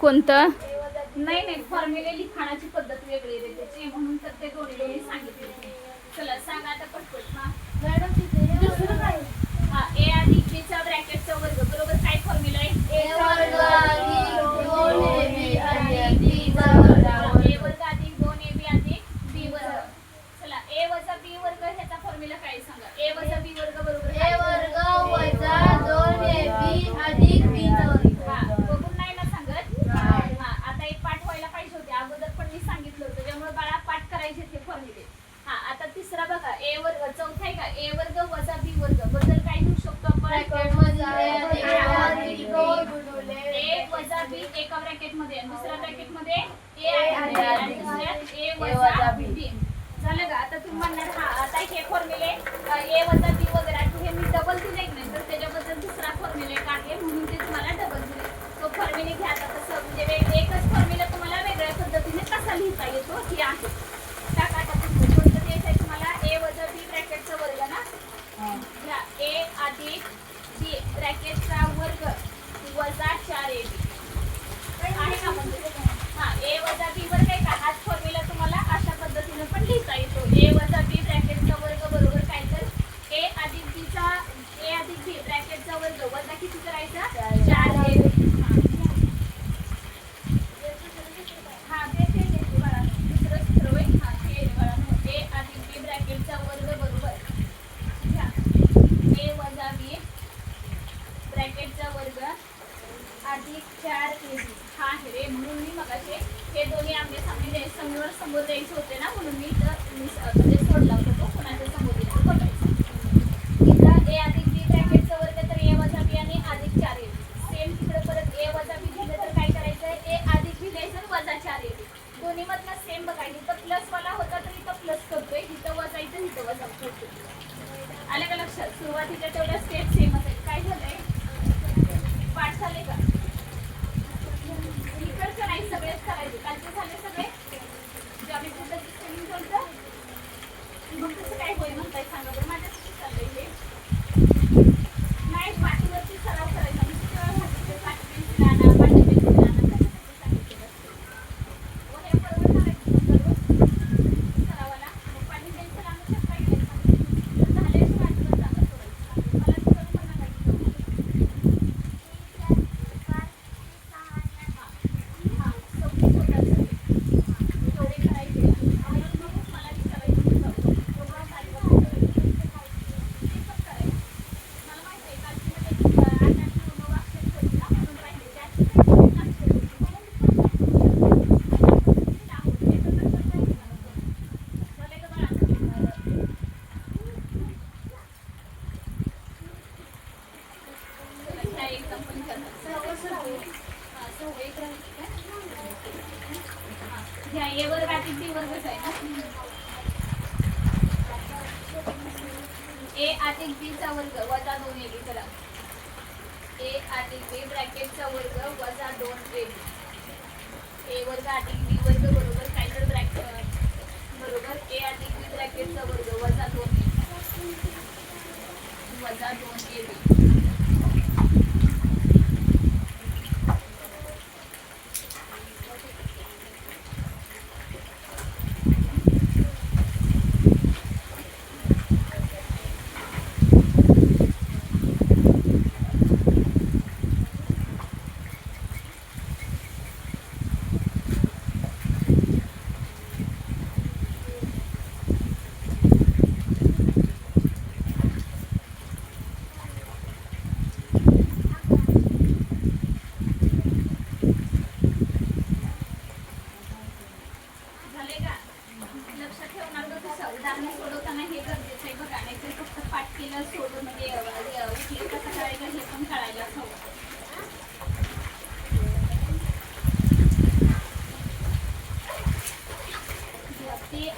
कोणतं? नाही नाही, फॉर्म्युले लिखाणाची पद्धत वेगळी आहे त्याची, म्हणून तर ते दोन्ही सांगितले. चला सांगा आता पटपट. हा ए अधिक बी चा ब्रॅकेटचा वर्ग बरोबर काय फॉर्म्युला आहे? ए वर्ग अधिक 2ab अधिक b चा वर्ग. ए वर्ग अधिक 2ab अधिक b वर्ग. चला ए वजा b वर्ग ह्याचा फॉर्म्युला काय सांगा? ए वजा b वर्ग बरोबर ए वर्ग वजा 2ab अधिक b चा वर्ग. हा बघून नाही ना सांगत? हा आता एक पाठ व्हायला पाहिजे होते अगोदर, पण मी सांगितलं होतं, त्यामुळे बाळा पाठ करायचे ते फॉर्म्युले. हा आता तिसरा बघा, ए वर्ग चौथा आहे का? ए वर्ग वजा b वर्ग बद्दल काय लिहू शकतो आपण? ब्रॅकेट मध्ये अधिक 2 गुणिले ए वजा b एका ब्रॅकेट मध्ये आणि दुसऱ्या ब्रॅकेट मध्ये ए आणि दुसऱ्यात ए वजा b. झालं का? आता तुम्ही म्हणणार हा आता हे फॉर्म्युले ए वजा b वगैरे हे मी डबल दिले नाही, तर त्याच्याबद्दल दुसरा फॉर्म्युला एक आहे म्हणून ते तुम्हाला डबल दिले. तो फॉर्म्युले घ्या. आता तसं म्हणजे एकच फॉर्म्युला तुम्हाला वेगळ्या पद्धतीने कसा लिहिता येतो हे आहे. टाका आता कोणतं द्यायचं आहे तुम्हाला? ए वजा b ब्रॅकेटचा वर्ग ना, घ्या ए अधिक b ब्रॅकेटचा वर्ग वजा 4ab आहे का? म्हणजे हा ए वजा b वर्ग आहे का? हाच फॉर्म्युला तुम्हाला अशा पद्धतीने पण लिहिता येतो. ए वजा b ब्रॅकेटचा वर्ग बरोबर काय? तर ए अधिक b ब्रॅकेटचा वर्ग वजा किती करायचा? 4ab. हा ते बाळा दुसरं सूत्र होय. हा हे बाळा ए अधिक b ब्रॅकेटचा वर्ग बरोबर घ्या ए वजा b ब्रॅकेटचा वर्ग अधिक 4ab. हा आहे रे, म्हणून मी मगाशी हे दोन्ही आमने सामने समोर द्यायचे होते ना, म्हणून मी म्हणजे सोडला होता तो कोणाच्या समोर दिला बघायचा. इथं ए अधिक बी ब्रॅकेटचा वर्ग तर ए वजा बी आणि अधिक 4ab. सेम तिकडे परत ए वजा बी दिलं तर काय करायचं? ए अधिक बी द्यायचं आणि वजा 4ab. दोन्ही मधनं सेम बघा, इथं प्लस वाला होता तर इथं प्लस करतोय, इथं वजा इथं वजा करतोय. आलं का लक्षात? सुरुवातीच्या तेवढ्या स्टेप सेमच आहेत. काय झालंय? पाठ झाले का? इकडचं नाही, सगळेच करायचे. कालचे झाले सगळे. जॉमेट्री तर स्पेलिंग करतं मग कसं काय होईल म्हणताय सांगा बरं. माझ्या किती चाललंय हे? नाही, पाठीवरती सराव करायचा. मी किती वेळा सांगितलं पाठी पेन्सिल आणा, पाठी पेन्सिल आणा सांगितलं. हे परवडणार आहे सर्व सरावाला. मग पाठी पेन्सिल आणू शकता की नाही सांगितलं. झाले पाठीवर जागा सोडायची. मला तिकडं पण नका ए वर्ग अधिक बी वर्गच आहे ना. ए अधिक बी चा वर्ग वजा 2ab. चला ए अधिक बी ब्रॅकेटचा वर्ग वजा 2ab. ए वर्ग अधिक बी वर्ग बरोबर काय? तर ब्रॅकेट बरोबर ए अधिक बी ब्रॅकेटचा वर्ग वजा 2ab वजा 2ab.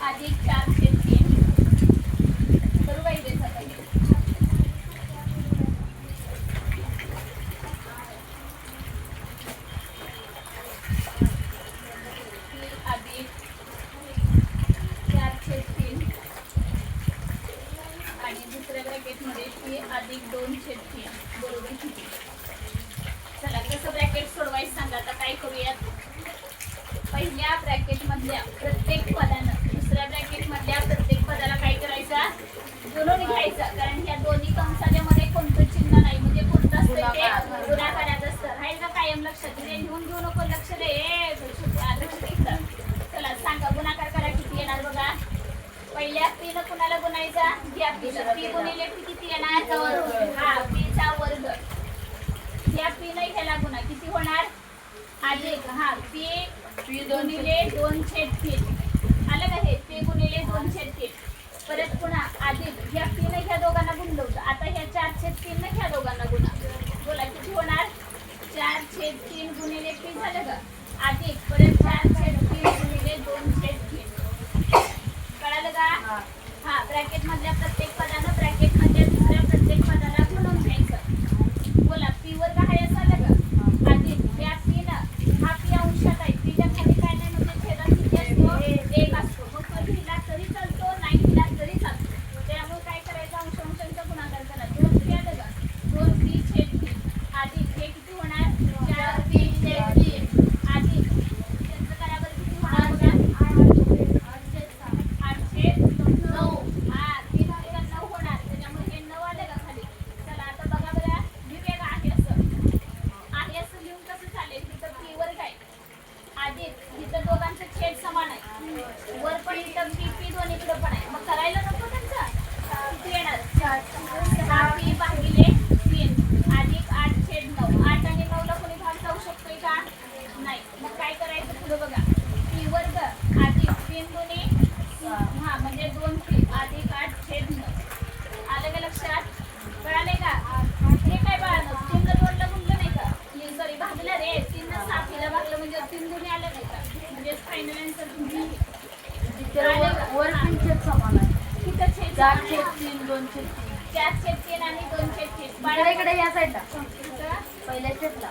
अधिक 4/3 बरोबर आहे त्याचा पहिले. अधिक 4/3 आणि दुसऱ्या ब्रॅकेटमध्ये टी अधिक 2/3 बरोबर किती? चला कसं ब्रॅकेट सोडवा. वाईज सांगा. आता काय करूयात, पहिल्या ब्रॅकेट मधल्या प्रत्येक पदानं दुसऱ्या ब्रॅकेट मधल्या प्रत्येक पदाला काय करायचा, गुणून घ्यायचा. कारण ह्या दोन्ही कंसाच्या मध्ये कोणतं चिन्ह नाही, म्हणजे कोणतं असतं ते गुणाकारात असतं. राहील का कायम लक्षात, म्हणजे लिहून घेऊ नको, लक्ष दे, लक्ष दे. चला सांगा, गुणाकार करा. किती येणार बघा. पहिल्या पी न कुणाला गुणायचा, घ्या पी गुणिले पी किती येणार, हा पी चा वर्ग. या पी न ह्याला गुणा किती होणार, अधिक हा पी गुणिले 2/3. आलं का हे, पी गुणिले 2/3. परत पुन्हा अधिक या पी न ह्या दोघांना गुणलं होतं, आता ह्या 4/3 न ह्या दोघांना गुणा. बोला किती होणार, 4/3 गुणिले पी झालं का, अधिक परत 4/3 गुणिले 2/3. कळालं का, हा ब्रॅकेट मधल्या प्रत्येक पदानं ब्रॅकेट मधल्या दुसऱ्या प्रत्येक पदाला गुणून घ्यायचं. बोला पी वर्ग आहे असं आलं का, अधिक या पी न हा पी अंशात आहे, पीच्या खाली काय नाही, म्हणजे छेदात किती असतो, 1 असतो. मग तो लिहिला तरी चालतो, नाही लिहिला तरी चालतो. त्यामुळे काय करायचं, अंशांचा गुणाकार करा. 2 पी आलं का, 2 पी छेद 3 अधिक हे किती होणार, 4 पी छेद 3 अधिक त्यांचं करावर किती होणार बघा, 8/9. हा 3 अधिक 9 होणार, त्याच्यामुळे हे 9 आलं का खाली. चला आता बघा बरं, लिहूया का आहे असं, आहे असं लिहून कसं चालेल. तिथं पी वर्ग आहे, अधिक इथं दोघांचं छेद समान आहे, वर पण इथं पी दोन्हीकडे पण आहे. मग करायला नको त्यांचं, किती येणार, 6 पी भागिले 3 अधिक 8/9. 8 आणि 9 ला कोणी भाग जाऊ शकतोय का, नाही. मग काय करायचं पुढे बघा, पी वर्ग अधिक 3 दोन्ही हा म्हणजे 2 पी अधिक 8/9. आलं का लक्षात, कळाले का. हे काय बाळानं 3 2 ला गुणलं नाही का, सॉरी भागलं रे, 3 न 6 पीला भागलं म्हणजे 3 दोन्ही आलं नाही का, म्हणजे फायनल आन्सर तुमची. वर पण छेद समान आहे, तिथं छेद 4/3 2/3. 4/3 आणि 2/3. बाळाकडे या साईडला इथं पहिल्या छेदला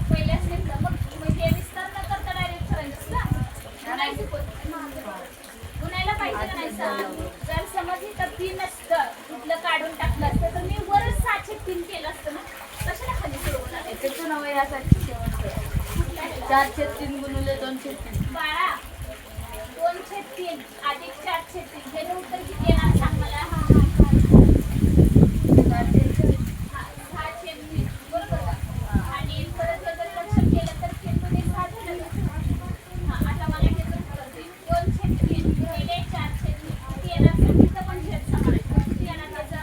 पहिल्या स्टेपला मग हे विस्तार न करता डायरेक्ट करायचं ना, गुणायचं गुणायला पाहिजे का नाही सांग. जर समज इथं 3 असतं, इथलं काढून टाकलं असतं तर मी वरच 6/3 केलं असतं ना, कशाला खाली सोडवणार आहे. त्याचं नाव यासाठी 4/3 गुणिले 2/3. बाळा 2/3 अधिक 4/3 हे उत्तर किती येणार सांग मला. 6/3 बरोबर का, आणि परत जर लक्षात केलं तर 3 दोन्ही 6 झालं का. हा आता मला हे जर उत्तर दे, 2/3 गुणिले 4/3 किती येणार, तिथं पण छेद समान आहे, किती येणार त्याचा,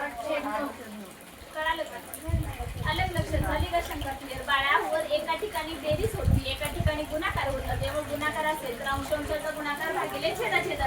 8/9. कळालं का, आलं लक्षात, झाली का शंका क्लिअर. बाळावर एका ठिकाणी बेरीज होती, एका ठिकाणी गुणाकार होता. जेव्हा गुणाकार असेल तर अंशांचा गुणाकार भागिले छेदाछेद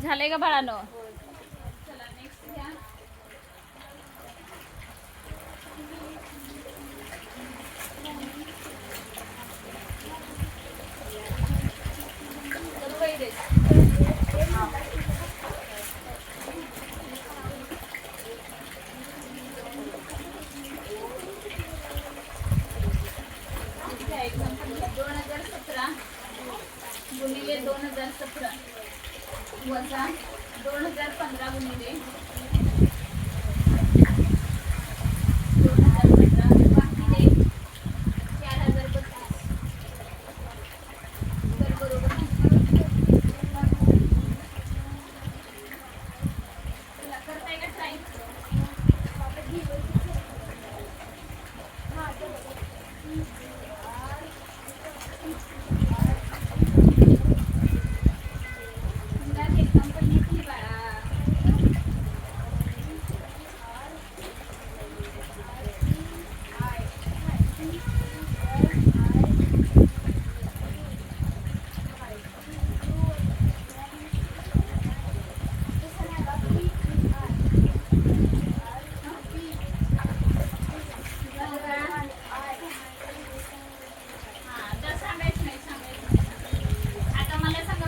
झालंय का बाळानो? चला नेक्स्ट घ्या. तर वैरेस. घ्या example घ्या. 2017 गुणिले 2017 वजा 2015 गुणिले 2015 भागिले 4032. तर बरोबर चला करताय का ट्राय? एक्झाम्पल घेतली बाळा. तर सांगायचं नाही, सांगायचं नाही. आता मला सांगा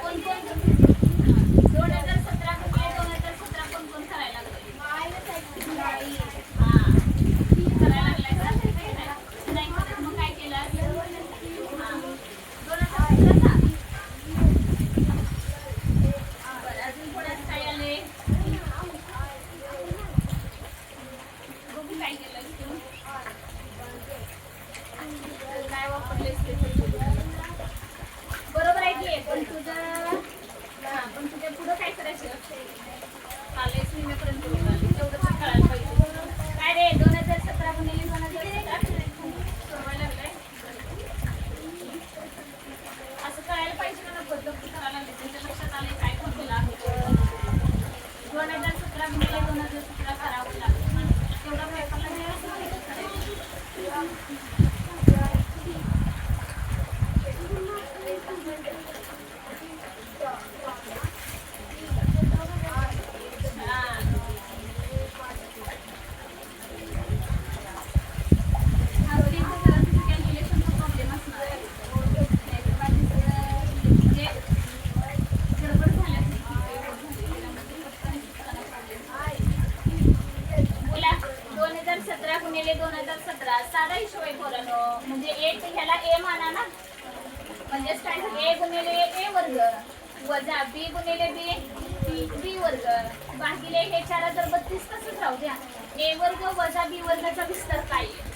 कोण कोण 2017 गुणिले 2017 कोण कोण करायला लागले? हा करायला लागलाय का? नाही करत मग काय केलं? हा 2017 बरं अजून थोडं काय आले? बघू काय केलं तू? काय वापरलेस ते बरोबर आहे की पण तुझं पण तुझ्या पुढं काय करायचं? चालेल सीमेपर्यंत तेवढं पण कळायला पाहिजे. काय रे 2017 गुणिले 2017 सोडवायला लागलंय असं कळायला पाहिजे ना. पद्धत करायला लागली तुमच्या लक्षात आले काय केलं आहे? 2017 गुणिले 2017 करावं लागलं तेवढा पेपरला गुणिले 2017 साधा हिशोब आहे पोरांनो. म्हणजे एक ह्याला ए माना ना. म्हणजेच काय झालं? ए गुणिले ए वर्ग वजा बी गुणिले बी वर्ग भागिले हे 4032 तसंच राहू द्या. ए वर्ग वजा बी वर्गाचा विस्तार काय आहे?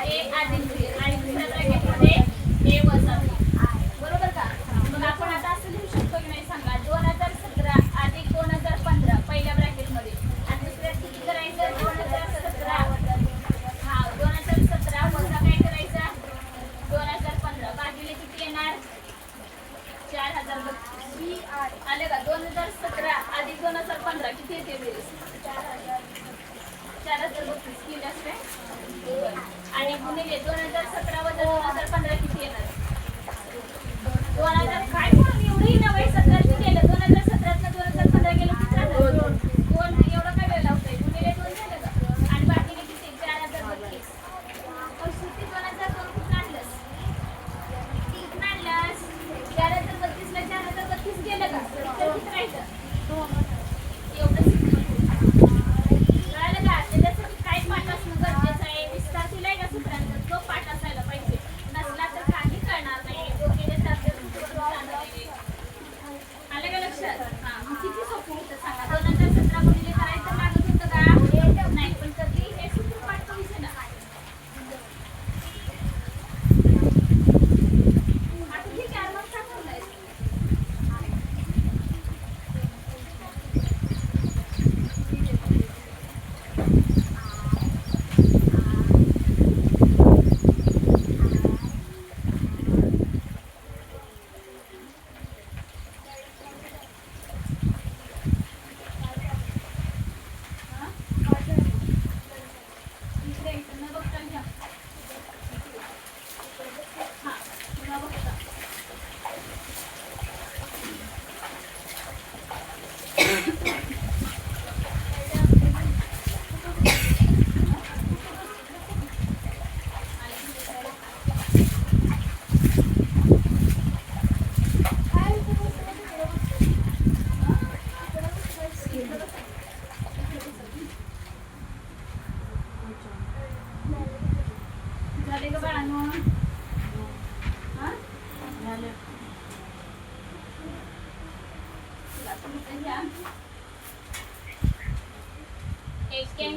ए अधिक बी आणि दुसऱ्या ब्रॅकेटमध्ये ए वजा बी. बरोबर का? मग आपण आता असं लिहू शकतो की नाही सांगा? 2017 अधिक 2015 पहिल्या ब्रॅकेटमध्ये आणि दुसऱ्यात किती करायचं? 2017 हा 2017 वजा काय करायचं? 2015 भागिले किती येणार? 4032. आले का? 2017 अधिक 2015 किती येते बेरीज? 4032 केली असते. आणि गुणिले 2017 वजा 2015 किती येणार? 2000 काय म्हणून एवढंही नव्हे 17 केलं 2017 2015 गेलं किती झालं? 2 एवढं काय वेळ लावतंय? गुणिले 2 झालं का? आणि भागिले किती? 4032. सुट्टी 2002 कुठून आणलंस? कुठून आणलंस? 4032 ला 4032 गेलं का? तर किती राहायचं? एवढं कळालं का? त्याच्यासाठी काय पाठ असणं गरजेचं आहे? विस्तार दिलाय का सूत्रांचा? तो पाठ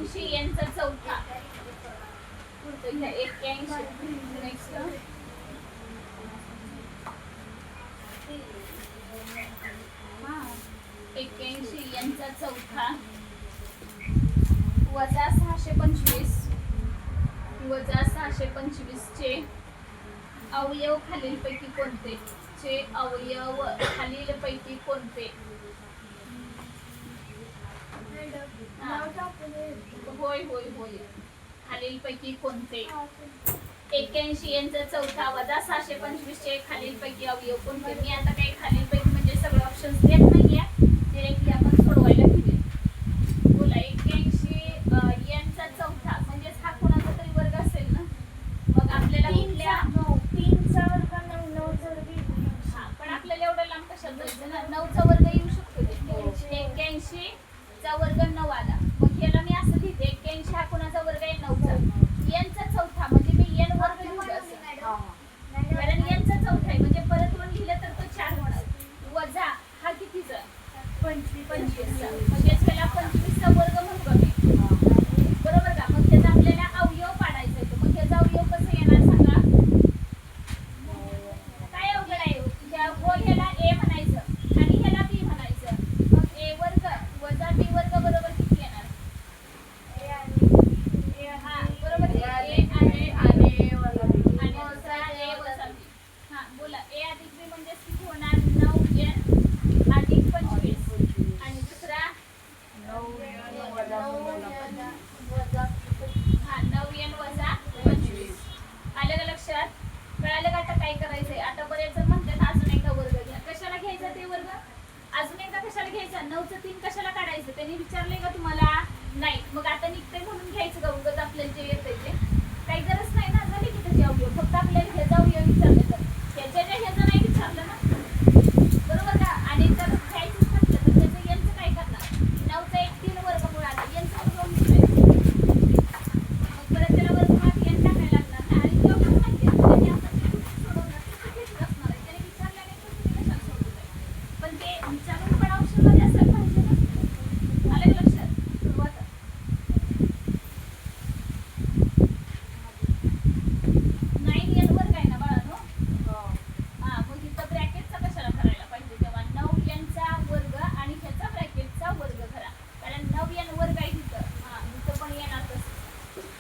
81 यांचा चौथा. पुढचं घ्या 81. नेक्स्ट हा 81 यांचा चौथा वजा 625 वजा 625 चे अवयव खालीलपैकी कोणते? चे अवयव खालीलपैकी कोणते? होय होय होय खालीलपैकी कोणते? 81 यांचा चौथा वजा 625 चे खालीलपैकी अवयव कोणते? मी आता काही खालीलपैकी म्हणजे सगळे ऑप्शन्स देत नाहीये, डायरेक्टली आपण सोडवायला घेऊया. बोला 81 यांचा चौथा म्हणजेच हा कोणाचा तरी वर्ग असेल ना, मग आपल्याला कुठल्या हा पण आपल्याला एवढं लांब कशाला जायचं ना, 9चा वर्ग येऊ शकतो ते. 81 चा वर्ग 9 आला, मग ह्याला मी असं लिहिते 81 हा कोणाचा वर्ग आहे? 9चा. यांचा चौथा म्हणजे मी n वर्ग लिहिलं असं, कारण यांचा चौथा आहे म्हणजे परत वन लिहिलं तर तो 4 होणार. वजा हा कितीचा? 25 चा, म्हणजे ह्याला 25 चा वर्ग म्हणतो मी, बरोबर का? मग त्याचा आपल्याला अवयव पाडायचा आहे. मग ह्याचा अवयव कसं येणार सांगा? काय अवघड आहे? ह्याला a म्हणायचं आणि ह्याला b म्हणायचं. मग a वर्ग वजा b वर्ग बरोबर किती येणार? हा बरोबर आहे. a आणि वजा a वजा b. हा बोला a अधिक b म्हणजे किती होणार? 9n अधिक 25 आणि दुसरा हा 9n वजा 25. आलं का लक्षात? कळालं का? आता काय करायचंय? आता बरेच जण म्हणतात अजून एकदा वर्ग घ्या. कशाला घ्यायचा ते वर्ग? अजून एकदा कशाला घ्यायचा? 9चं 3 कशाला काढायचं? त्यांनी विचारलंय का तुम्हाला? नाही. मग आता निघते म्हणून घ्यायचं का उगाच आपल्याला जे येतंय ते? काही गरज नाही ना, झाली की त्याची अवयव. फक्त आपल्याला ह्याचा अवयव विचारले तर ह्याच्या ह्याचं नाही विचारलं ना, बरोबर का? आणि जर घ्यायचंच म्हटलं तर त्याचं यांचं काय करणार? 9चा 1 3 वर्गमूळ आला, यांचं वर्गमूळ घ्यायचं. मग परत त्याला वर्गमूळात n टाकायला लागणार ना, आणि तेव्हा पण माहिती आहे त्यांनी आपण जे सोडवणार ते घेतच असणार आहे. त्याने विचारलं नाही तर तुम्ही कशाला सोडवताय? पण ते विचारून पण ऑप्शनमध्ये असायला पाहिजे ना. आलं का लक्षात? सुरुवात 9n वर्ग आहे ना बाळांनो. हा मग इथं ब्रॅकेटचा कशाला करायला पाहिजे? तेव्हा 9n चा वर्ग आणि ह्याचा ब्रॅकेटचा वर्ग करा, कारण 9n वर्ग आहे तिथं. हा इथं पण येणार तसं,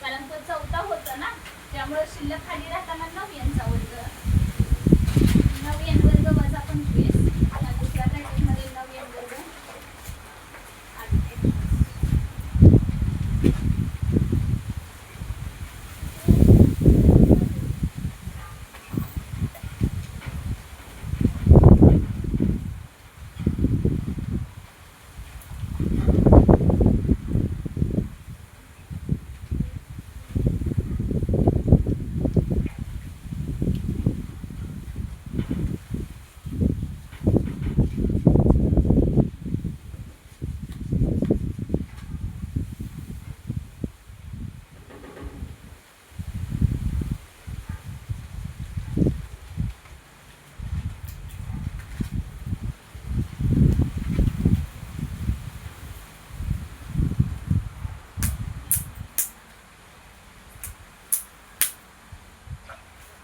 कारण तो चौथा होता ना, त्यामुळे शिल्लक खाली राहताना 9n चा वर्ग. 9n वर्ग वजा 25 आणि दुसऱ्या ब्रॅकेटमध्ये 9n वर्ग अधिक 25.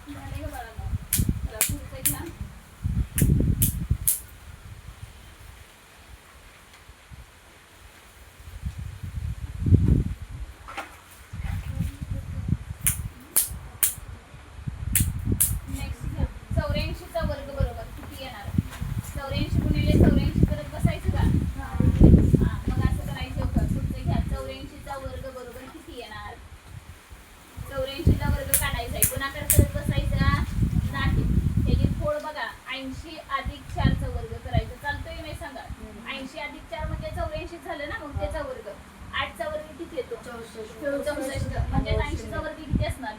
झाले का बाळांनो? चला पुढचं घ्या. नेक्स्ट घ्या 84 चा वर्ग बरोबर किती येणार? 84 गुणिले 84 करत बसायचं का? हा मग असं करायचं होतं. पुढचं घ्या 84 चा वर्ग बरोबर किती येणार? 84 चा वर्ग काढायचा आहे, गुणाकार करत बसायचा नाही. त्याची फोड बघा 80 अधिक 4 चा वर्ग करायचा. चालतोय नाही सांगा? 80 अधिक 4 म्हणजे 84 झालं ना, मग त्याचा वर्ग. 8 चा वर्ग किती येतो? 64. म्हणजे 80 चा वर्ग किती असणार?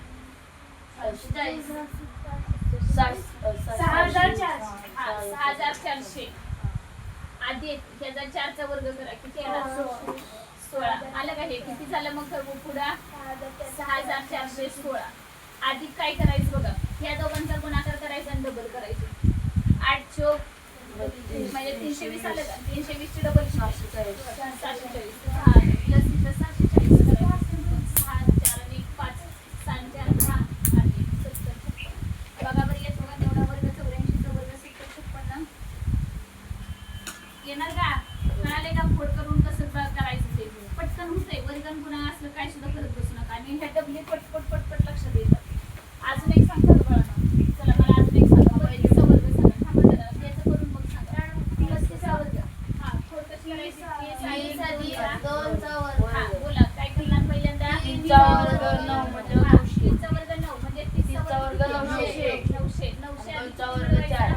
6400 अधिक त्याचा 4 चा वर्ग करा, किती येणार? 16. आलं का? हे किती झालं मग पुढं? 6416. अधिक काय करायचं बघा, या दोघांचा गुणाकार करायचा आणि डबल करायचं. 8 चोक म्हणजे 320 आलं का? 320 ची डबल 740. हा प्लस इथं 740 वर्गण गुणा असलं काय सुद्धा करत बसू नका आणि ह्या डबली पटपट पटपट लक्षात येतात. अजून एक सांगता का बाळांनो? चला मला अजून एक सांगा. बत्तीसचा वर्ग सांगा. थांबा जरा याचं करून मग सांगा. 35चा वर्ग. हा थोडं कशी करायची? 20 अधिक 2चा हा वर्ग. बोला काय करणार पहिल्यांदा? 3चा वर्ग 9 म्हणजे 900. 3चा वर्ग 9 म्हणजे 30चा वर्ग 900. 900 900 आणि 2चा वर्ग 4.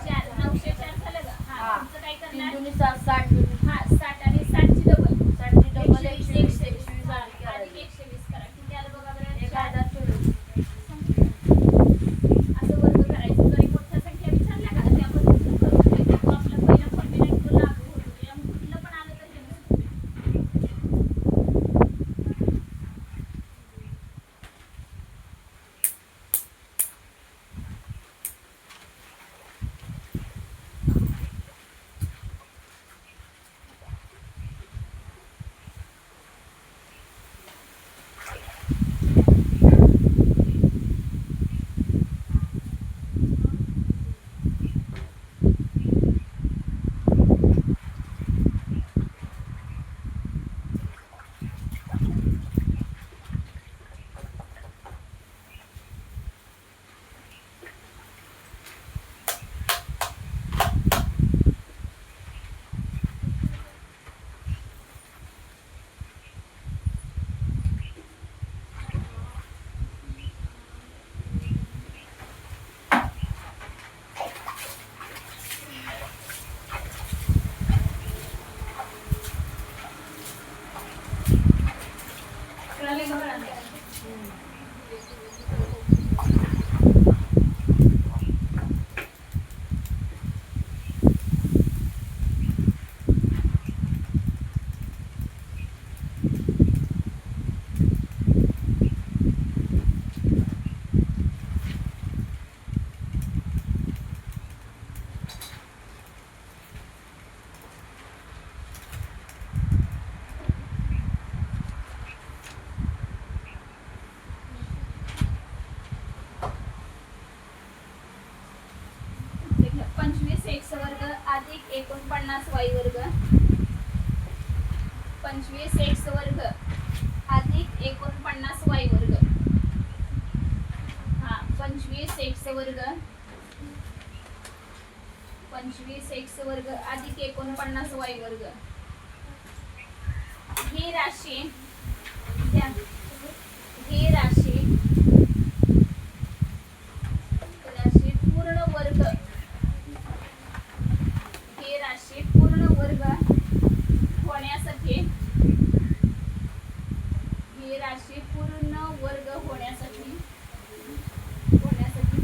4 904 झालं का? हा तुमचं काय 3 करणार? दुनी 7 60. हा 60 आणि 60 ची डबल 60 ची डबल 120 120 हा, अधिक अधिक 120 करा. किती आलं बघा बरं? 1024. असं वर्ग करायचं. जरी मोठ्या संख्या विचारल्या का त्या पद्धतीनं करून घ्यायचं. तो आपला पहिला फॉर्म्युला तो लागू होतो. त्यामुळे कुठलं पण आलं तर हे नसतं. कळालं का बाळांनो? देखील 25 x वर्ग अधिक 49 y वर्ग 25 x वर्ग अधिक 49 y वर्ग हा 25 x वर्ग 25 x वर्ग अधिक 49 y वर्ग ही राशी द्या. ही राशी पूर्ण वर्ग ही राशी पूर्ण वर्ग होण्यासाठी ही राशी पूर्ण वर्ग होण्यासाठी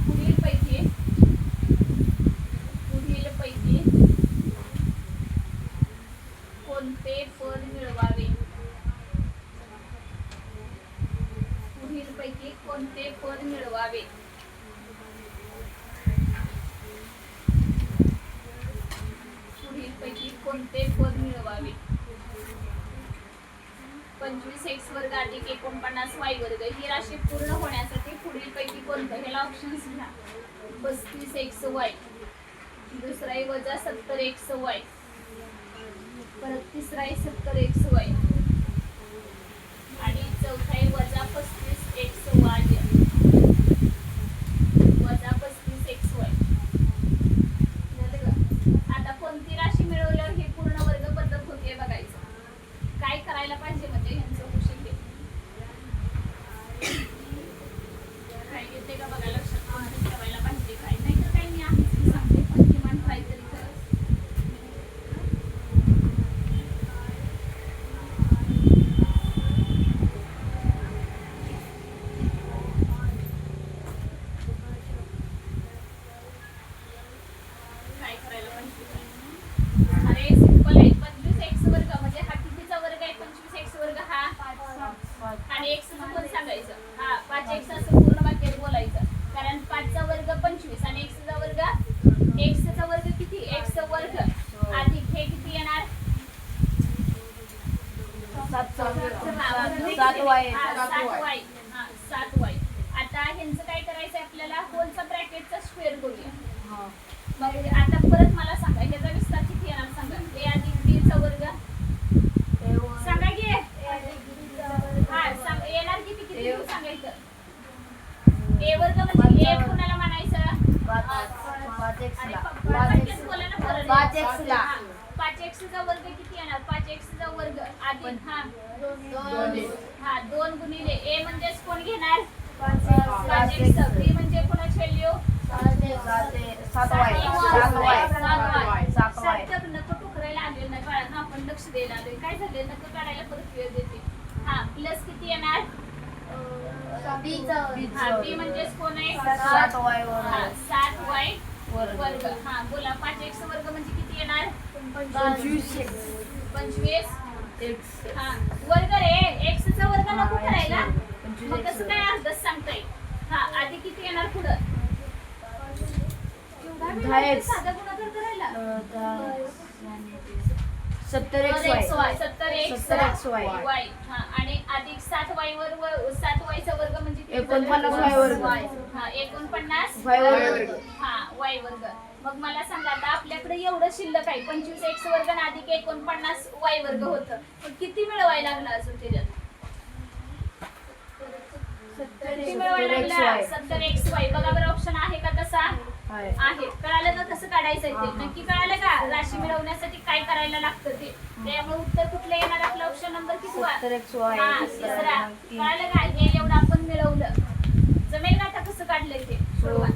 पुढीलपैकी कोणते पद मिळवावे? पुढीलपैकी कोणते पद मिळवावे? पुढीलपैकी कोणते पद मिळवावे? 25 x वर्ग अधिक 49 y वर्ग ही राशी पूर्ण होण्यासाठी पुढीलपैकी कोणतं? ह्याला ऑप्शन्स घ्या. 35 xy, दुसरा आहे वजा 70 xy, परत तिसरा आहे 70 xy आणि चौथा आहे वजा 35 xy, वजा 35 xy. झालं का? आता कोणती राशी मिळवल्यावर ही पूर्ण वर्ग पद्धत होते बघायचं. काय करायला पाहिजे म्हणजे ह्यांचं क्वेश्चन घे. काय येते का बघायला लक्षात ठेवायला पाहिजे काय नाही तर काही मी आहे सांगते पण किमान ट्राय तरी करा. काय करायला पाहिजे? अरे सिंपल आहे. 25 x वर्ग म्हणजे हा कितीचा वर्ग आहे? 25 x वर्ग हा आणि x चं पण सांगायचं. हा 5x असं पूर्ण वाक्यात बोलायचं. कारण 5 चा वर्ग 25 आणि x चा वर्ग किती? x चा वर्ग अधिक हे किती येणार? 7y. हा 7y. आता ह्यांचं काय करायचं आपल्याला? होलचा ब्रॅकेटचा स्क्वेअर करूया. मग आता परत मला सांगा ह्याचा विस्तार किती येणार सांगा. a अधिक b चा वर्ग सांगा की 5x ला 5x चा वर्ग किती येणार? 5x चा वर्ग अधिक 2 गुणिले a म्हणजेच कोण घेणार? 5x. b म्हणजे कोणाची व्हॅल्यू? 7y. सार्थक नको टुकरायला आले नाही बाळांना, आपण लक्ष द्यायला आलोय. काय झालं? नको काढायला परत वेळ देते. प्लस किती येणार? b म्हणजेच कोण आहे? 7y 7y वर्ग. बोला 5x वर्ग म्हणजे किती येणार? 25 वर्ग रे. x चा वर्ग नको करायला, मग कसं काय अर्धच सांगताय? आधी किती येणार पुढं? 10x. साधा गुणाकार करायला 70xy y. आणि अधिक 7y वर 7y चा वर्ग म्हणजे किती? 49y वर्ग. 49y वर्ग. मग मला सांगा, आता आपल्याकडे एवढं शिल्लक आहे, 25x वर्ग आणि अधिक 49y वर्ग होतं, पण किती मिळवायला लागला अजून त्याच्यात? किती मिळवायला लागला? 70xy. बघा बरं, ऑप्शन आहे का तसा? आहे. कळालं का कसं काढायचं ते? नक्की कळालं का? राशी मिळवण्यासाठी काय करायला लागतं ते? त्यामुळे उत्तर कुठलं येणार? आपला ऑप्शन नंबर किती? 70xy. तिसरा. कळालं का? हे एवढं आपण मिळवलं. जमेल का आता कसं काढलंय ते? सोडवा.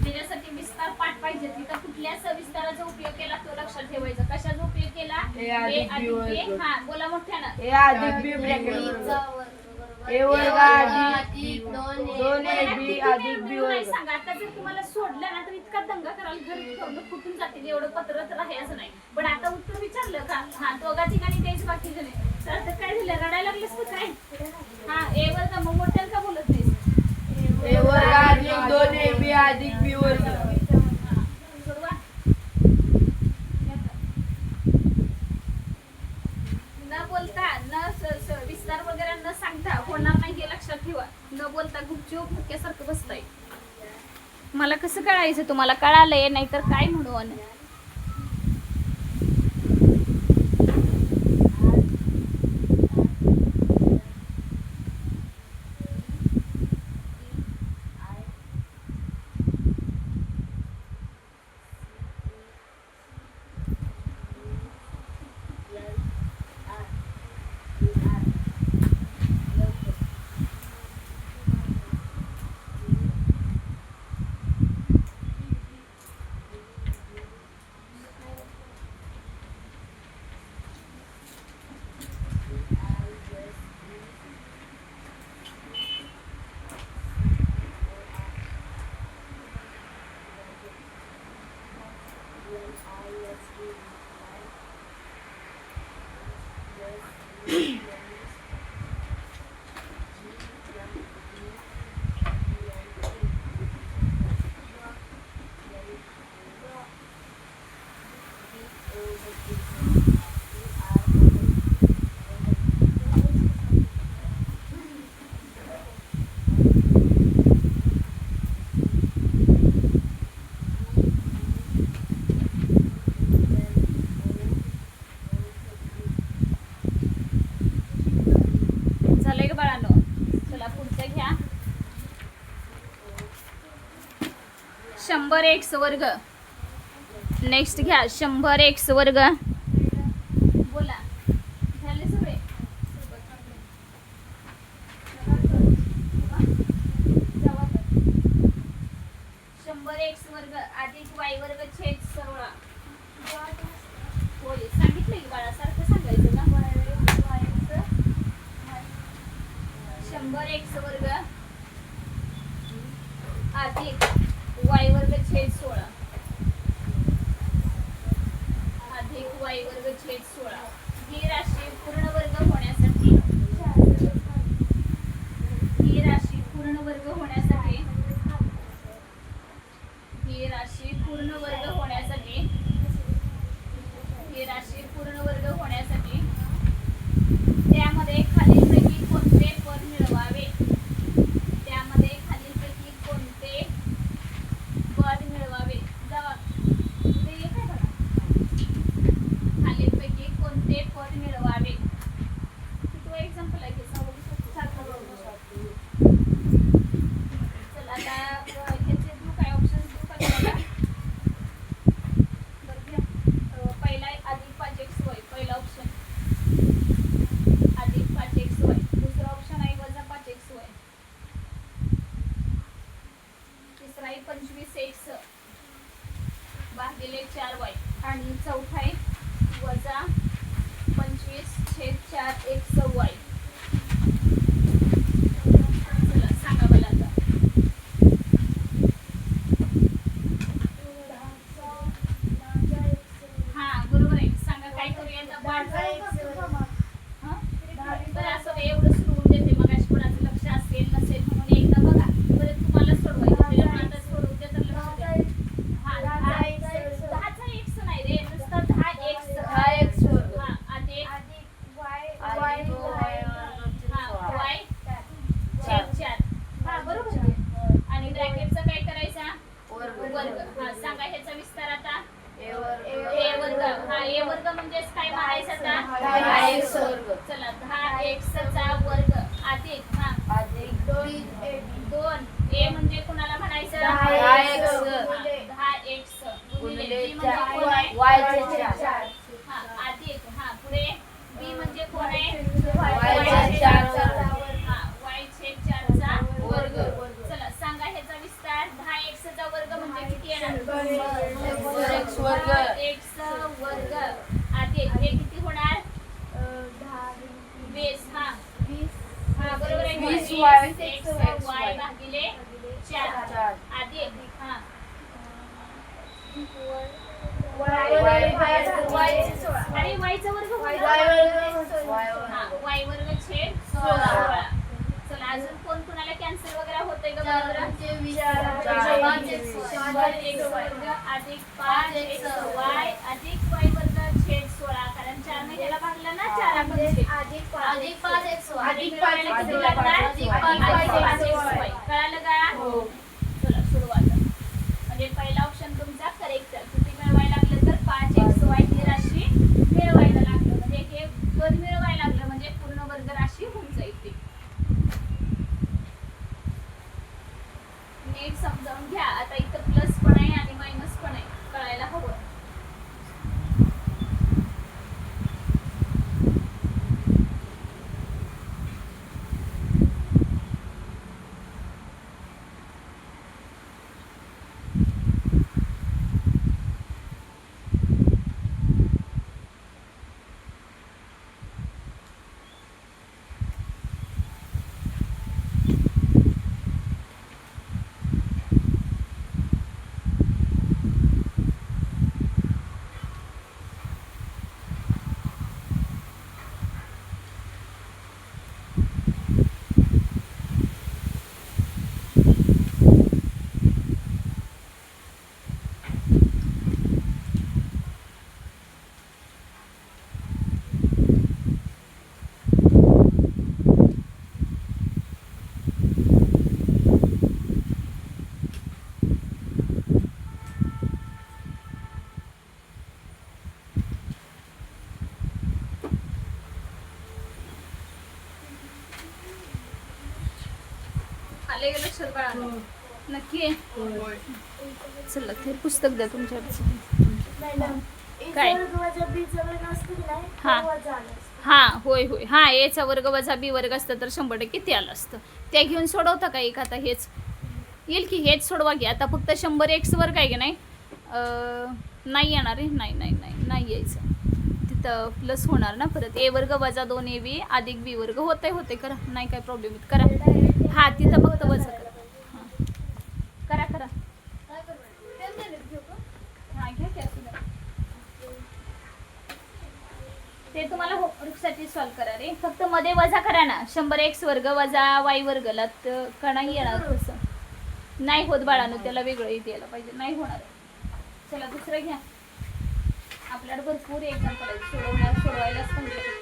त्याच्यासाठी विस्तार पाठ पाहिजे. तिथं कुठल्या सविस्ताराचा उपयोग केला तो लक्षात ठेवायचा. कशाचा उपयोग केला? a अधिक b. बोला मोठ्यानं. a अधिक b ब्रॅकेट a वर्ग अधिक 2ab अधिक b वर्ग. सांगा, आता जर तुम्हाला सोडलं ना तर इतका दंगा कराल, घर फुटून जातील. एवढं पत्र तर आहे असं नाही, पण आता उत्तर विचारलं का? दोघा ठिकाणी तेच बाकीचं नाही. तर काय झालं? रडायला लागलेस तर काय? a वर्ग. मग मोठ्यानं का बोलत नाहीस? a वर्ग अधिक 2ab अधिक b वर्ग. न बोलता, न विस्तार वगैरे न सांगता होणार नाही हे लक्षात ठेवा. न बोलता गुपचूप मुक्यासारखं बसताय. मला कसं कळायचं? तुम्हाला कळालंय, नाहीतर काय म्हणून? झालंय का बाळांनो? चला पुढचं घ्या. 100x वर्ग. नेक्स्ट घ्या 100x वर्ग. बोला, झाले सगळे? 100x वर्ग अधिक y वर्ग छेद 16. होय, सांगितलं की बाळा, सारखं सांगायचं ना. 100x वर्ग अधिक y वर्ग छेद 16 अधिक y वर्ग छेद 16. ही राशी पूर्ण वर्ग होण्यासाठी त्यामध्ये खालीलपैकी कोणते पद मिळवावे? त्यामध्ये खालीलपैकी कोणते पद मिळवावे? जावा ते काय बघा. खालीलपैकी कोणते पद मिळवावे? 4x y. चला सांगा मला आता. हा बरोबर आहे. सांगा काय करूया आता. बरं असं नाही, एवढं सोडवून देते. मग अशी कोणाचं लक्ष असेल नसेल म्हणून एकदा बघा. परत तुम्हाला सोडवायचं. त्याच्यामुळे आता सोडवते तर लक्ष द्या. हा 10चा x नाही रे, नुसतं 10x. 10x वर्ग. हा अधिक y छेद 4. हा बरोबर आहे. आणि ब्रॅकेटचा काय करायचा? वर्ग. हा सांगा ह्याचा विस्तार आता. a वर्ग. हा a वर्ग म्हणजेच काय म्हणायचं आता? 10x वर्ग. चला 10x चा वर्ग अधिक हा अधिक 2a म्हणजे कुणाला म्हणायचं? 10x. 10x गुणिले गुणिले b म्हणजे कोण आहे? y चे 4. हा अधिक हा पुढे b म्हणजे कोण आहे? y चे 4 हा y छेद 4 चा वर्ग. चला सांगा ह्याचा विस्तार. 10x चा वर्ग म्हणजे किती येणार? 4x वर्ग. 4x वर्ग अधिक हे किती होणार? 20. हा हा बरोबर आहे. 20y. x y भागिले 4 4. अधिक हा अरे y चा वर्ग होणार. हा y वर्ग छेद 16. चला अजून कोण कोणाला कॅन्सल वगैरे होतंय का बरोबर? 4x वर्ग अधिक 5xy अधिक y वर्ग छेद 16. कारण 4 ने ह्याला भागला ना 4 आपण छेद. अधिक 5xy. अधिक मिळवायला किती लागणार? अधिक अधिक 5xy. 5xy. कळालं का? चला सुरुवात. म्हणजे पहिला ऑप्शन तुमचा करेक्ट आहे. किती मिळवायला लागलं तर 5xy ही राशी मिळवायला लागलं. म्हणजे हे पद मिळवायला लागलं म्हणजे पूर्ण वर्ग राशी होऊन जाईल. ती नीट समजावून घ्या. आता इथं प्लस पण आहे आणि मायनस पण आहे. कळायला हवं. आले गेलं लक्षात बाळा. नक्की चला ते पुस्तक द्या तुमच्याकडचं. काय? हा हा होय होय. हा a चा वर्ग वजा b वर्ग असतं तर 100% ते आलं असतं. त्या घेऊन सोडवता का एक? आता हेच येईल की हेच सोडवा की. आता फक्त 100x वर्ग आहे की नाही? नाही येणार आहे. नाही नाही नाही नाही यायचं. तिथं प्लस होणार ना परत. a वर्ग वजा 2ab अधिक b वर्ग होते करा. नाही काय प्रॉब्लेम येत करा. हा तिथं फक्त वजा करा. करा करा. हा घ्या की असू द्या. ते तुम्हाला होमवर्कसाठी सॉल्व करा रे. फक्त मध्ये वजा करा ना. 100x वर्ग वजा y वर्गला का नाही येणार तसं? नाही होत बाळांनो. त्याला वेगळं द्यायला पाहिजे. नाही होणार. चला दुसरं घ्या. आपल्याला भरपूर एक्झाम्पल आहेत. सोडवायलाच पाहिजे.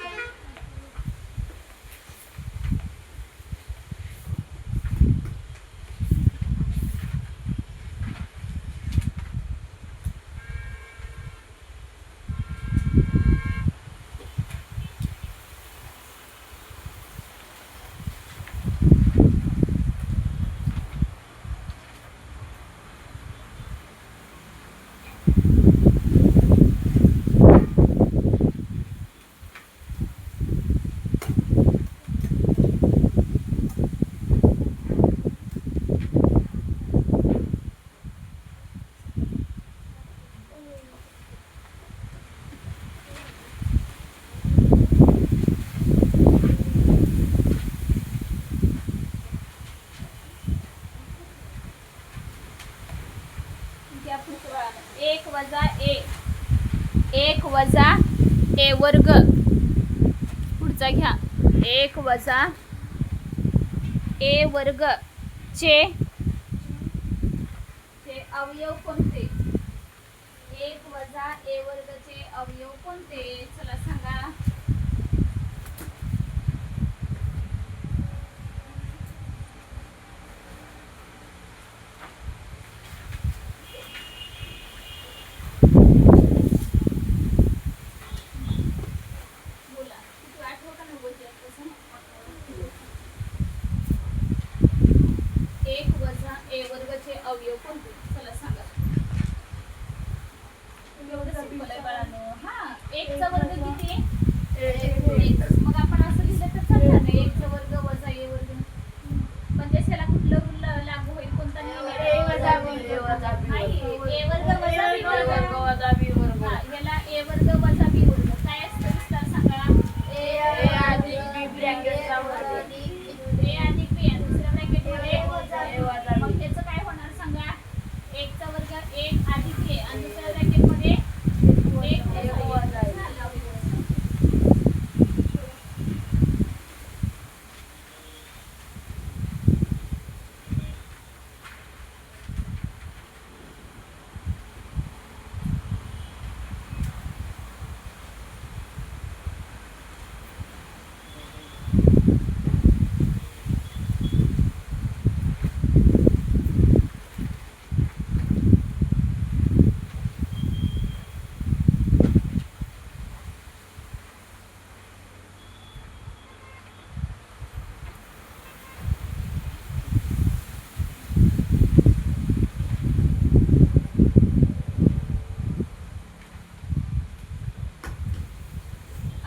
वजा ए वर्ग, पुढचा घ्या 1 वजा ए वर्ग चे अवयव कोणते? 1 वजा ए वर्ग चे अवयव कोणते? चला सांगा. बोला, किती आठवतं का नाही बोलते आताचं? 1 वजा ए वर्गचे अवयव कोणते? चला सांगा. एवढं सिंपल आहे बाळांनो. हा, 1 चा वर्ग किती? X. मग आपण असं लिहिलं तर चालणार नाही. 1 चा वर्ग वजा ए वर्ग. पण त्याला कुठलं रूल लागू होईल? कोणता नियम आहे? ए वजा बी, ए वजा बी नाही, ए वर्ग वजा बी वर्ग. वजा बी वर्ग. हा, याला ए वर्ग वजा बी वर्ग. काय असतं विस्तार सांगा. ए अधिक बी ब्रॅकेटचा वर्ग. ए अधिक बी आणि दुसऱ्या ब्रॅकेटमध्ये ए वजा मग त्याचं काय होणार सांगा. 1 चा वर्ग 1 अधिक ए आणि दुसऱ्या ब्रॅकेटमध्ये 1 वजा ए. झालं.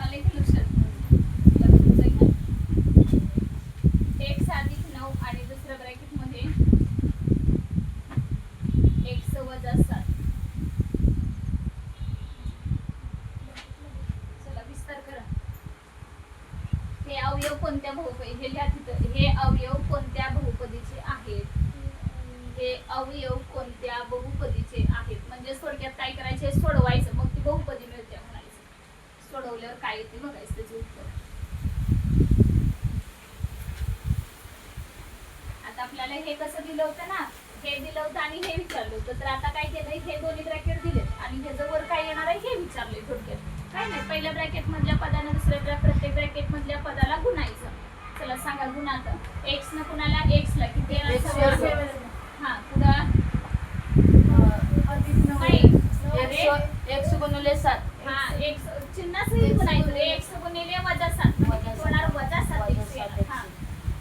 आले की लक्षात? x अधिक 9 आणि दुसऱ्या ब्रॅकेटमध्ये x वजा 7. चला विस्तार करा. हे अवयव कोणत्या बहुपदी? हे लिहा तिथं. हे अवयव कोणत्या बहुपदीचे आहेत? हे अवयव कोणत्या बहुपदीचे आहेत? म्हणजे थोडक्यात काय करायचे? सोडवायचं, मग ती बहुपदी मिळते म्हणायचं. सोडवल्यावर काय येते बघायचं त्याचं उत्तर. आता आपल्याला हे कसं दिलं होतं ना, हे दिलं होतं आणि हे विचारलं होतं. तर आता काय केलंय? हे दोन्ही ब्रॅकेट दिले आणि ह्याचं वर काय येणार आहे हे विचारलंय. थोडक्यात काय नाही, पहिल्या ब्रॅकेट मधल्या पदानं दुसऱ्या प्रत्येक ब्रॅकेट मधल्या पदाला गुणायचं. चला सांगा गुणात. x न कुणाला? x ला किती येणार? हा, पुढं नाही. एक्स गुणिले 7. हा, x चिन्ह सहित गुणायचं. x गुणिले वजा 7 म्हणजे होणार वजा 7x येणार. हा,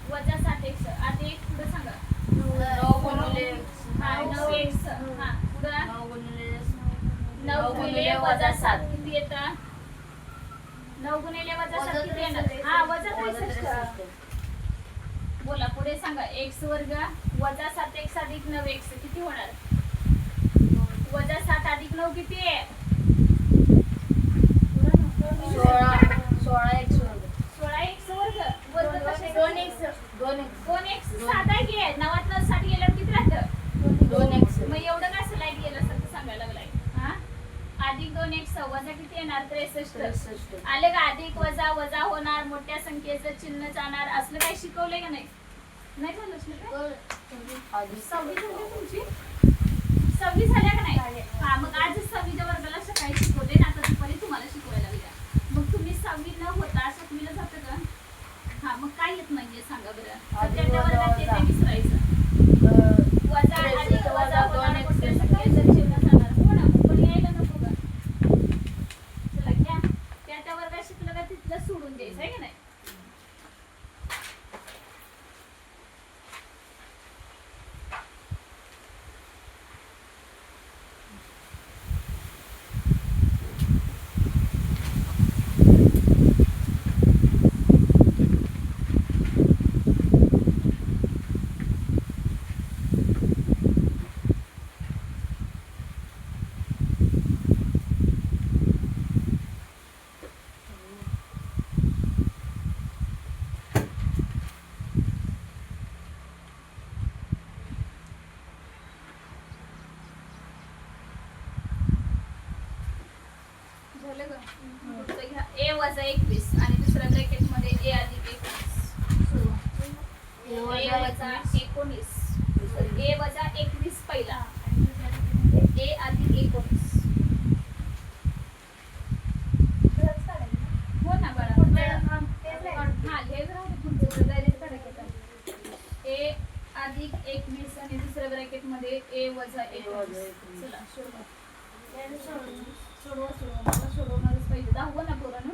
वजा 7x अधिक पुढे सांगा. 9 गुणिले हा, 9x. हा, पुढं 9 गुणिले वजा 7 किती येतं? 9 गुणिले वजा 7 किती येणार? हा, वजा 63. बोला पुढे सांगा. x वर्ग वजा 7x अधिक 9x किती होणार? वजा 7 अधिक 9 किती आहे? 16x वर्ग. 16x वर्ग. वर्ग कशाचा? 2x दोन साधा घे. 9 60 गेल्यावर किती राहतं? 2x. मग एवढं काय स्लाइड गेल्यासारखं सांगायला लागलाय. हा, अधिक 2x वजा किती येणार? 63. आले का? अधिक वजा वजा होणार, मोठ्या संख्येचं चिन्ह जाणार. असलं काही शिकवलंय का नाही? नाही झालं असलं काय? 6वी झाली तुमची? 6वी झाल्या का नाही? हा, मग आज 6वीच्या वर्गाला सकाळी शिकवले ना, आता दुपारी तुम्हाला शिकवायला लागल्या. मग तुम्ही 6वी न होता 7वीला जातं का? हा, मग काय येत नाहीये सांगा बरं. तर त्या वर्गात येते विसरायचं. वजा अधिक वजा होणार, मोठ्या संख्येचं चिन्ह जाणार. हो ना, पण यायला नको का? चला घ्या. त्या वर्गात शिकलं का तिथलं सोडून द्यायचं आहे का नाही? वजा 21 आणि दुसऱ्या ब्रॅकेट मध्ये ए अधिक 21 ए वजा 19 ए वजा 21 पहिला ए अधिक 19 हो ना बाळा हा हेच राहते पुढचं डायरेक्ट काढायचं ए अधिक 21 आणि दुसऱ्या ब्रॅकेट मध्ये ए वजा 21 चला सोडवणारच पाहिजे दाखवा ना पोरांनो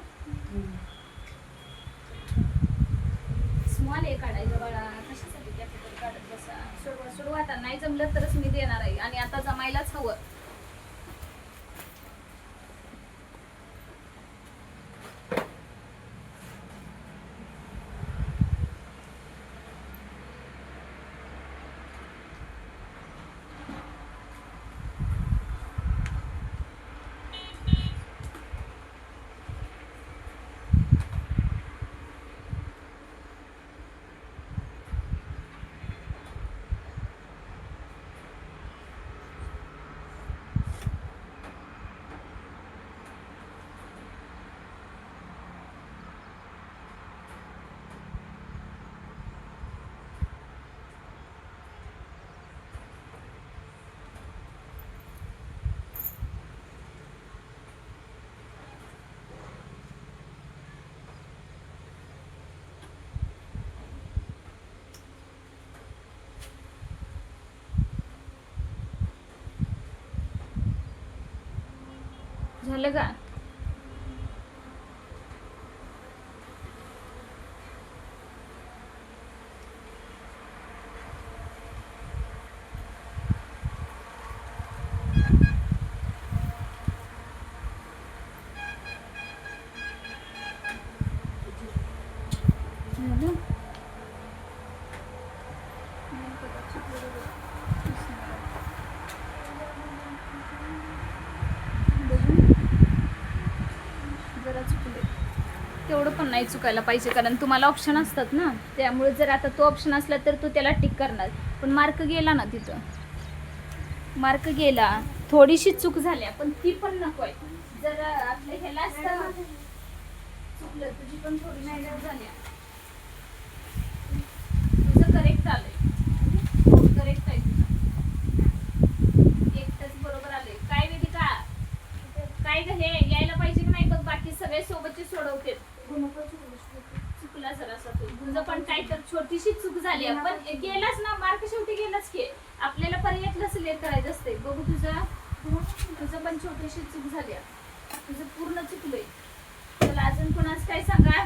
स्मॉल ए काढायचं बाळा कशासाठी कॅपिटल काढत बसा सोडवा आता नाही जमलं तरच मी देणार आहे आणि आता जमायलाच हवं झालं का तेवढं पण नाही चुकायला पाहिजे कारण तुम्हाला ऑप्शन असतात ना त्यामुळे जर आता तो ऑप्शन असला तर तू त्याला टिक करणार पण मार्क गेला ना तिथं मार्क गेला थोडीशी चूक झाल्या पण ती पण नको आहे जर आपल्या ह्याला असतं चुकलं तुझी पण थोडी नाही झाल्या तुझं करेक्ट आलंय करेक्ट आहे तुझं एकटंच बरोबर आलंय काय वेदिका काय ग हे यायला पाहिजे की नाही बघ बाकी सगळे सोबतचे सोडवते चुकला जरासा तुझं पण काय तर छोटीशी चूक झाली पण गेलाच ना मार्क शेवटी गेलाच की आपल्याला पर्यायातलं सिलेक्ट करायचं असते बघू तुझं पण छोटीशी चूक झाली तुझं पूर्ण चुकलंय चला अजून कोणाच काय सांगा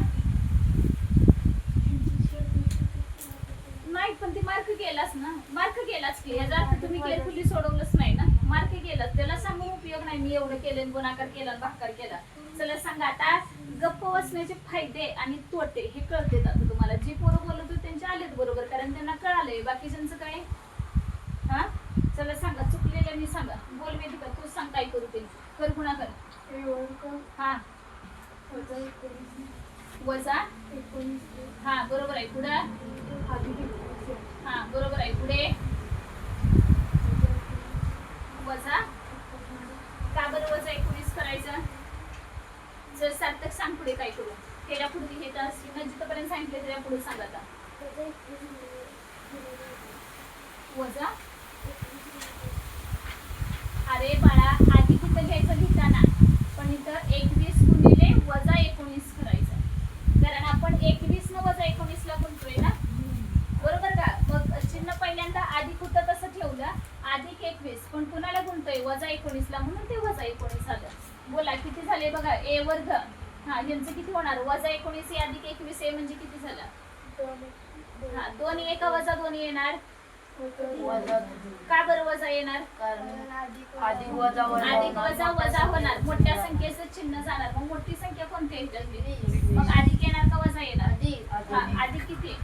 नाही पण ते मार्क गेलाच ना मार्क गेलाच की याचा अर्थ तुम्ही केअरफुली सोडवलंच नाही ना मार्क गेलाच त्याला सांगून उपयोग नाही मी एवढं केलं गुणाकार केला भाकार केला चला सांगा आता गप्प बसण्याचे फायदे आणि तोटे हे कळते आता तुम्हाला जे पोरं बोलत होते त्यांचे आलेत बरोबर कारण त्यांना कळालंय बाकीच्यांचं काय हा चला सांगा चुकलेल्यांनी सांगा बोल वेदिका तू सांग काय करू ते कर गुणाकार हा वजा हा बरोबर आहे पुढे हा बरोबर आहे पुढे वजा का बरं वजा 19 करायचं जर सार्थक सांग पुढे काय करू त्याला पुढे हे तर जिथपर्यंत सांगितलं त्याला पुढे सांग आता वजा अरे बाळा आधी तिथं घ्यायचं लिहिताना पण इथं 21 गुणिले वजा 19 करायचं कारण आपण 21 न वजा 19 ला गुणतोय ना बरोबर का मग चिन्ह पहिल्यांदा अधिक होतं तसं ठेवलं अधिक 21 पण कुणाला गुणतोय वजा 19 ला म्हणून ते वजा 19 आलं बोला किती झाले बघा ए वर्ग हा यांचं किती होणार वजा 19 ए अधिक 21 ए म्हणजे किती झालं हा 2 एका वजा 2 येणार का बरं वजा येणार अधिक वजा वजा होणार मोठ्या संख्येचं चिन्ह जाणार मग मोठी संख्या कोणती आहे मग अधिक येणार का वजा येणार हा अधिक किती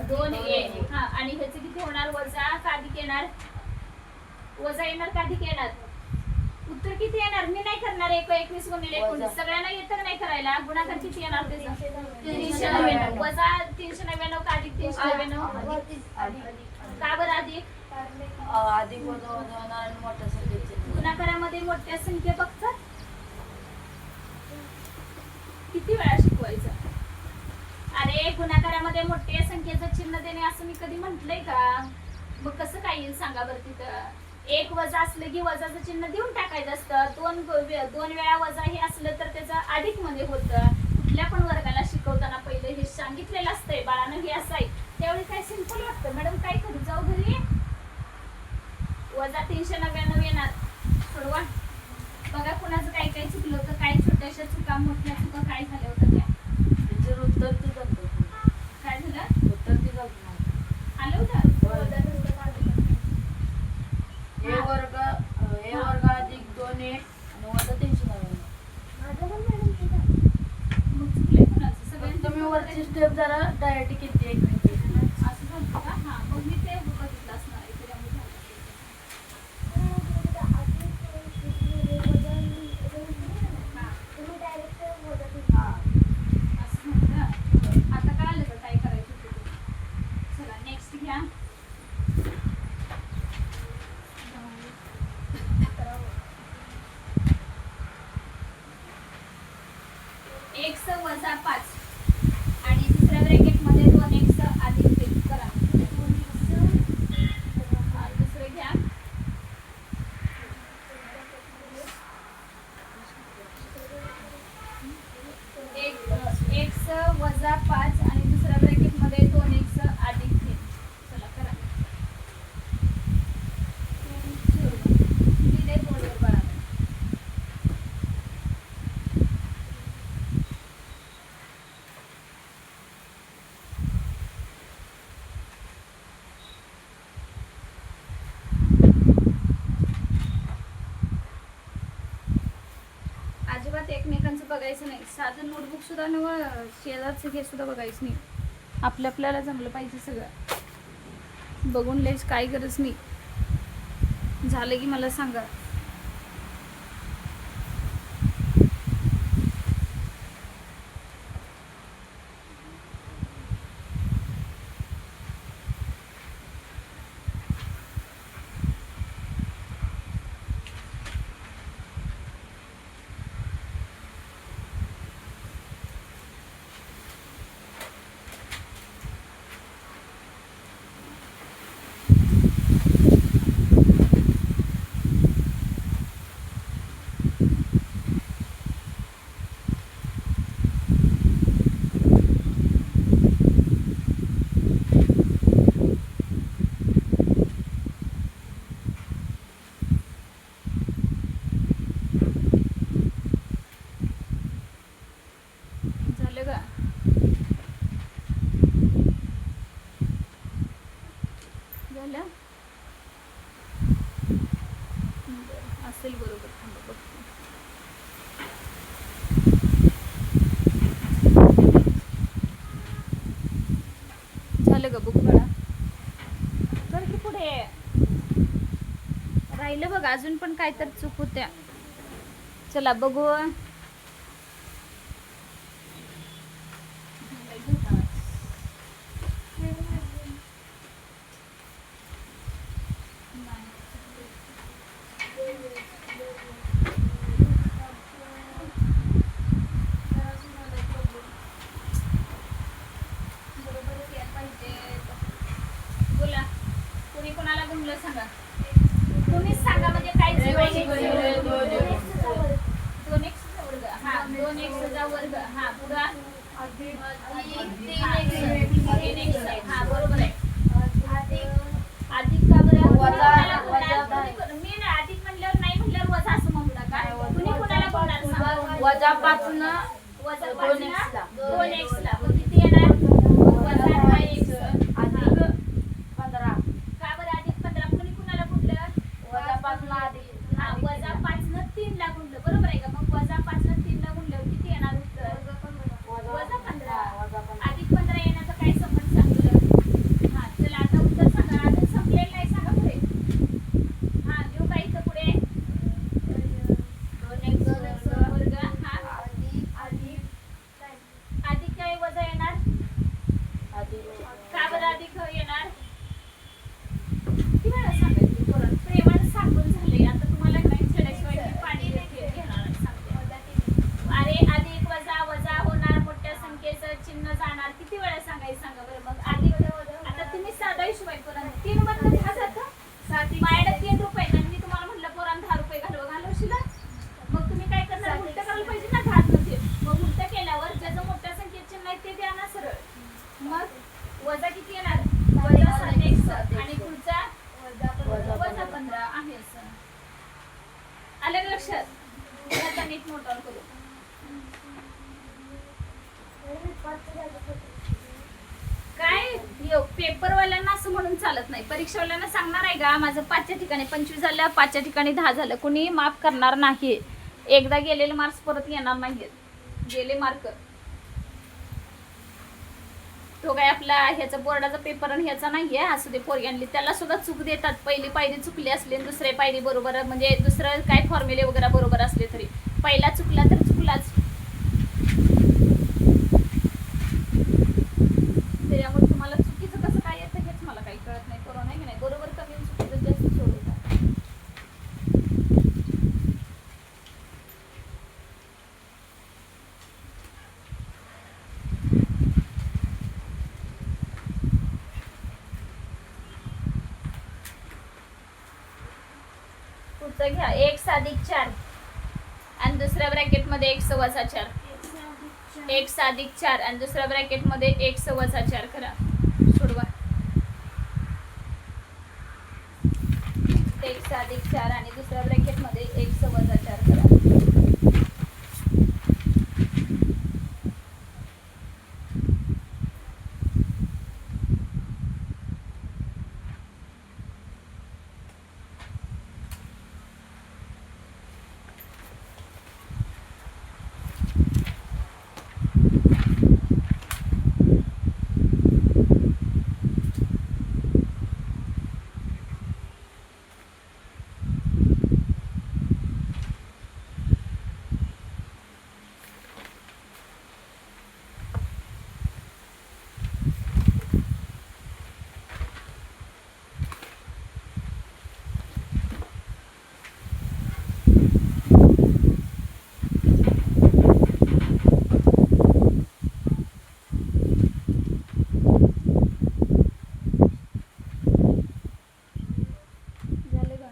2 ए हा आणि ह्याचं किती होणार वजा का अधिक येणार वजा येणार का अधिक येणार उत्तर किती येणार मी नाही करणार 21 गुणिले 19 सगळ्यांना येतं नाही करायला गुणाकार किती येणार त्याचा 399 वजा 399 का अधिक 399 का बरं अधिक वजा होणार मोठ्या संख्येचे गुणाकारामध्ये मोठ्या संख्या बघतात किती वेळा शिकवायचं? अरे गुणाकारामध्ये मोठ्या संख्येचं चिन्ह देणे असं मी कधी म्हंटलय का? मग कसं काय येईल सांगा बरं तिथं? एक वजा असलं की वजाचं चिन्ह देऊन टाकायचं असतं. दोन वेळा वजा हे असलं तर त्याचं अधिक मध्ये होतं. कुठल्या पण वर्गाला शिकवताना पहिलं हे सांगितलेलं असतंय बाळानं हे असं आहे. त्यावेळी काय सिंपल वाटतं. मॅडम काय करू, जाऊ घरी? वजा 399 येणार, सोडवा. बघा कुणाचं काय काय चुकलं होतं, काय छोट्याशा चुका मोठ्या चुका काय झाल्या होत्या त्या. त्याच्यावर उत्तर ते चालतं. काय झालं? उत्तर ते चालतं. आलं होतं? ए वर्ग अधिक 2a आणि वजा 399. मग चुकलंय कुणाचं? सगळ्यांचं तुम्ही वरची स्टेप जरा डायरेक्ट किती एक मिनिट. असं झालं का? हा, मग मी ते बघितलं असणार आहे त्याच्यामुळे झालं. हा. असं झालं. आता कळालं का काय करायचं होतं ते? चला नेक्स्ट घ्या. x वजा 5 आणि दुसऱ्या ब्रॅकेट मध्ये 2x अधिक 3 करा. हा, दुसरं घ्या. x वजा 5 आणि दुसऱ्या ब्रॅकेट मध्ये 2x अधिक 3. चला करा. दिले बोर्डवर बाळा. अजिबात एकमेकांचं बघायचं नाही. साधं नोटबुक सुद्धा नवं, शेजारचं हे सुद्धा बघायचं नाही. आपल्याला जमलं पाहिजे सगळं. बघून लयच काय गरज नाही. झालं की मला सांगा. झालं का? झालं? बरं, असेल बरोबर. थांबा बघते. झालं का बुक बाळा? तर की पुढे राहिलं बघ, अजून पण काय तर चूक होत्या. चला बघू. बोला, कुणी कोणाला गुंगलं सांगा. तुम्हीच सांगा म्हणजे काय जुळवायचं. 2x चा वर्ग. हा, 2x चा वर्ग. हा, पुढं 3x. हा, बरोबर आहे. अधिक का बरं? मी ना अधिक म्हणल्यावर नाही म्हणल्यावर वजा असं म्हणू नका. कुणी कोणाला बोलणार सांगा. वजा 5 न वजा 5 ना 2x ला मग किती येणार? वजा 5x अधिक 15. का बरं अधिक 15? कुणी कुणाला बोललं? वजा 5 न अधिक. हा, वजा 5 न 3 ला गुणलं. बरोबर आहे का? मग वजा 5 न 3 ला गुणल्यावर किती येणार उत्तर? वजा 15. अधिक 15 येण्याचा काय संबंध सांगितलं? हा, चला आता उत्तर सांगा. अजून संपलेलं नाही, सांगा पुढे. हा, देऊ का इथं पुढे? 2x वर्ग. हा, अधिक काय वजा येणार? का बरं अधिक येणार? किती वेळा सांगायचं पोरांनो? प्रेमानं सांगून झाले. आता तुम्हाला नाही छेड्याशिवाय मी पाणी घेणार सांगते. अरे अधिक पेपरवाल्यांना असं म्हणून चालत नाही. परीक्षावाल्यांना सांगणार आहे का माझं 5च्या ठिकाणी 25 झालं, 5च्या ठिकाणी 10 झालं, कुणी माफ करणार नाही. एकदा गेलेले मार्क्स परत येणार नाहीत. गेले मार्क तो काय आपला ह्याचा बोर्डाचा पेपर आणि ह्याचा नाहीये. असू दे पोरग्यांनी त्याला सुद्धा चूक देतात. पहिली पायरी चुकली असली आणि दुसरे पायरी बरोबर म्हणजे दुसरं काय फॉर्म्युले वगैरे बरोबर असले तरी पहिला चुकला तर चुकलाच. त्याच्यामुळे तुम्हाला चुकीचं कसं काय येतं हेच मला काही कळत नाही. करू नाही की नाही बरोबर कमी आणि चुकीचं जास्त सोडवतात. पुढचं घ्या 1 अधिक 4 आणि दुसऱ्या ब्रॅकेट मध्ये 1 वजा 4. 1 अधिक 4 आणि दुसऱ्या ब्रॅकेट मध्ये 1 वजा 4 करा. सोडवा. 1 अधिक 4 आणि दुसऱ्या ब्रॅकेट मध्ये 1 वजा 4 करा. झालं का?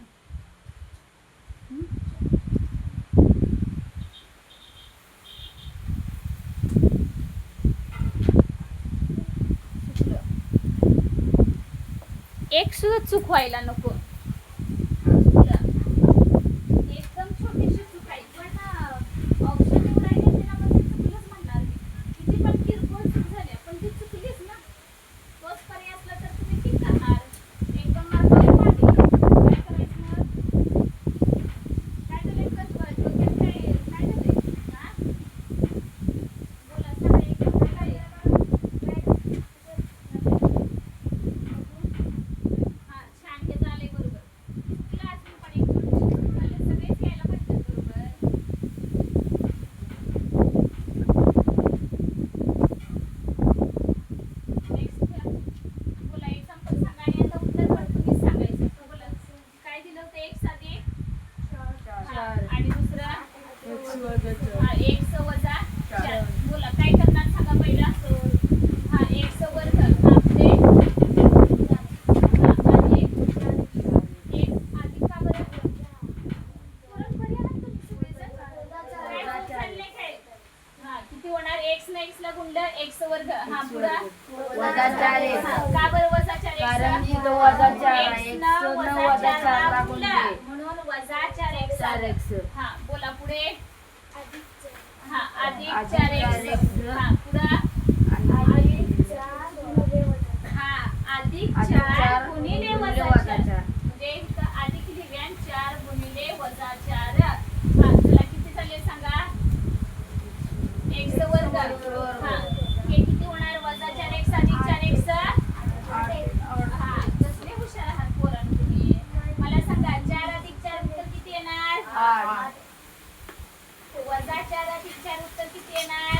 चुकलं. एक सुद्धा चूक व्हायला नको. एकदम छोटीशी चूक आहे पण ऑप्शन निवडायला त्याला म्हणजे चुकलंच म्हणणार मी. किती पण किरकोळ चूक झाली पण ती चुकलीच ना. तोच पर्याय असला तर तुम्ही ठीक करणार. एकदम मार्गावर पाणी काय करायचं मग? काय झालंय कसं डोक्यात काय झालंय हा बोला सांगा एकदम काय हा छान हे झालंय बरोबर. चुकलं असेल पण एक छोटीशी चूक झाली. सगळेच यायला पाहिजे बरोबर. नेक्स्ट बोला एक्झाम्पल सांगा आणि आता उत्तर पण तुम्हीच सांगायचं. तो बोला काय दिलं होतं 1 अधिक 4 आणि दुसरा 1 वजा 4. बोला काय करणार सांगा पहिला. हा 1 वर्ग हा पुढे आणि 1 अधिक का बरं परत पर्याय तुम्ही सगळेजण काय चाललंय काय हा किती होणार x ने x ला गुणलं x वर्ग हा पुढं वजा 4x. हा, का बरं वजा 4x कारण इथं वजा 4 x x न न वजा वजा 4 4 ला ला गुणलं. गुणले. म्हणून वजा 4x आलं. 4x. हा बोला पुढे हा अधिक अधिक 4x 4x. हा पुढं हा अधिक 4 गुणिले वजा 4 म्हणजे इथं अधिक लिहूया 4 गुणिले वजा 4 हा चला किती झाले सांगा x वर्ग हा हे किती होणार वजा 4x अधिक 4x हा कसले हुशार आहात पोरांनो तुम्ही. मला सांगा 4 अधिक 4 उत्तर किती येणार 8. वजा 4 अधिक 4 उत्तर किती येणार